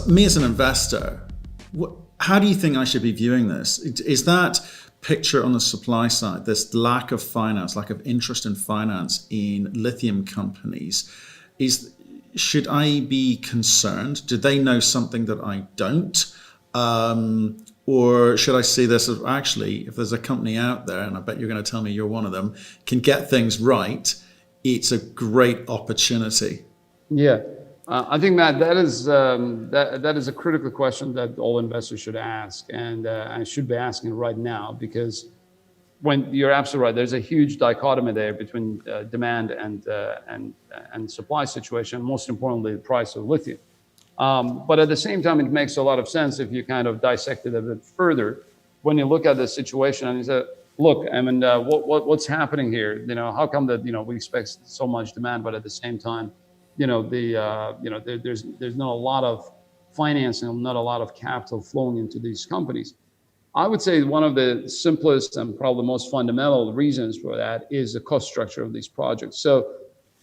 me as an investor, how do you think I should be viewing this? Is that picture on the supply side, this lack of finance, lack of interest in finance in lithium companies, should I be concerned? Do they know something that I don't? Or should I see this as actually, if there's a company out there, and I bet you're going to tell me you're one of them, can get things right, it's a great opportunity? Yeah, I think, Matt, that is a critical question that all investors should ask, and should be asking right now, because when you're absolutely right, there's a huge dichotomy there between demand and supply situation. Most importantly, the price of lithium. But at the same time, it makes a lot of sense if you kind of dissect it a bit further. When you look at the situation and you say, look, I mean, what's happening here? You know, how come that, you know, we expect so much demand, but at the same time, you know, there's not a lot of financing, not a lot of capital flowing into these companies. I would say one of the simplest and probably most fundamental reasons for that is the cost structure of these projects. So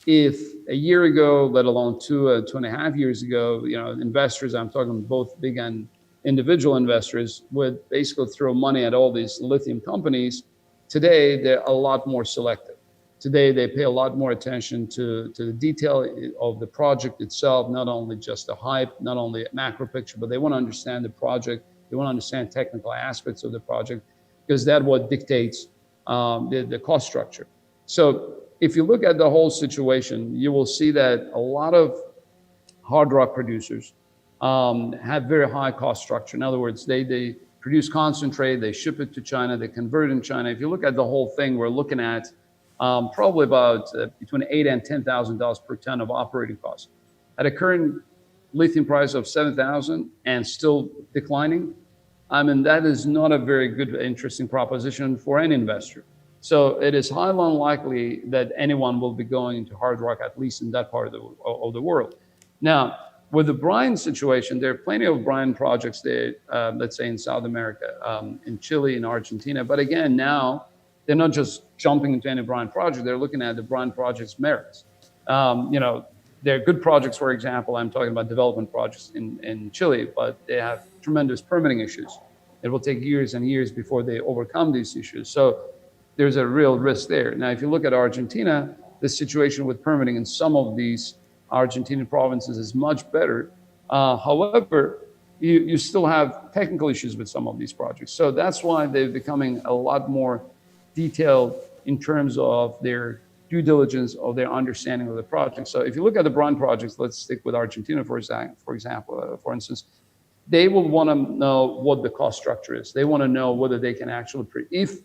if a year ago, let alone 2.5 years ago, you know, investors, I'm talking both big and individual investors, would basically throw money at all these lithium companies, today they're a lot more selective. Today, they pay a lot more attention to the detail of the project itself, not only just the hype, not only a macro picture, but they want to understand the project. They want to understand technical aspects of the project, because that's what dictates the cost structure. So if you look at the whole situation, you will see that a lot of hard rock producers have very high cost structure. In other words, they produce concentrate, they ship it to China, they convert it in China. If you look at the whole thing, we're looking at probably about between $8,000 and $10,000 per ton of operating costs. At a current lithium price of $7,000 and still declining, I mean, that is not a very good, interesting proposition for any investor. So it is highly unlikely that anyone will be going into hard rock, at least in that part of the world. Now, with the brine situation, there are plenty of brine projects there, let's say in South America, in Chile, in Argentina. But again, now they're not just jumping into any brine project, they're looking at the brine project's merits. You know, they're good projects, for example, I'm talking about development projects in Chile, but they have tremendous permitting issues. It will take years and years before they overcome these issues. So there's a real risk there. Now, if you look at Argentina, the situation with permitting in some of these Argentinian provinces is much better. However, you still have technical issues with some of these projects. So that's why they're becoming a lot more detailed in terms of their due diligence, of their understanding of the project. So if you look at the brine projects, let's stick with Argentina, for example, for instance, they will want to know what the cost structure is. They want to know whether they can actually, if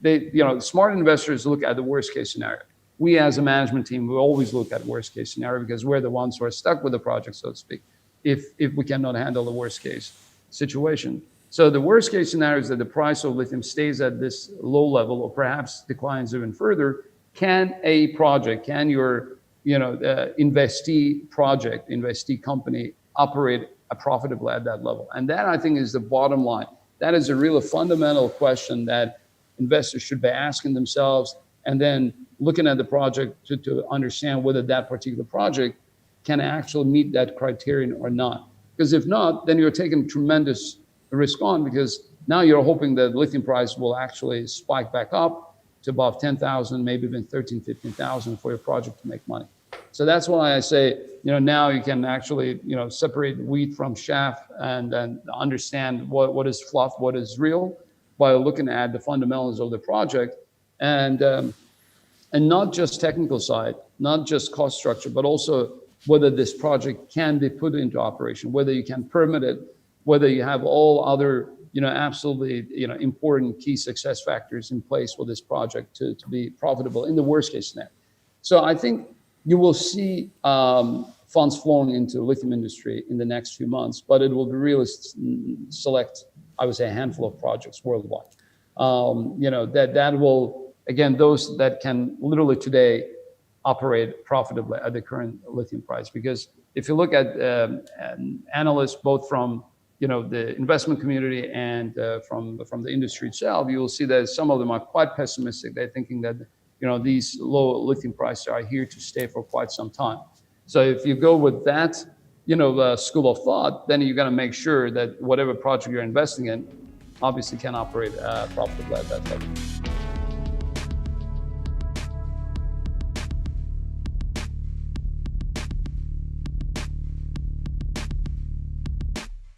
they, you know, smart investors look at the worst case scenario. We as a management team, we always look at worst case scenario, because we're the ones who are stuck with the project, so to speak, if we cannot handle the worst case situation. So the worst case scenario is that the price of lithium stays at this low level or perhaps declines even further. Can a project, can your investee project, investee company operate profitably at that level? And that, I think, is the bottom line. That is a really fundamental question that investors should be asking themselves, and then looking at the project to understand whether that particular project can actually meet that criterion or not. Because if not, then you're taking tremendous risk on, because now you're hoping that lithium price will actually spike back up to above 10,000, maybe even 13, 15,000 for your project to make money. So that's why I say, now you can actually, separate wheat from chaff and understand what is fluff, what is real, by looking at the fundamentals of the project, and not just technical side, not just cost structure, but also whether this project can be put into operation, whether you can permit it, whether you have all other, absolutely, important key success factors in place for this project to be profitable in the worst case scenario. So I think you will see funds flowing into the lithium industry in the next few months, but it will be really select, I would say, a handful of projects worldwide. That will, again, those that can literally today operate profitably at the current lithium price. Because if you look at analysts, both from the investment community and from the industry itself, you will see that some of them are quite pessimistic. They're thinking that these low lithium prices are here to stay for quite some time. So if you go with that school of thought, then you got to make sure that whatever project you're investing in obviously can operate profitably at that level.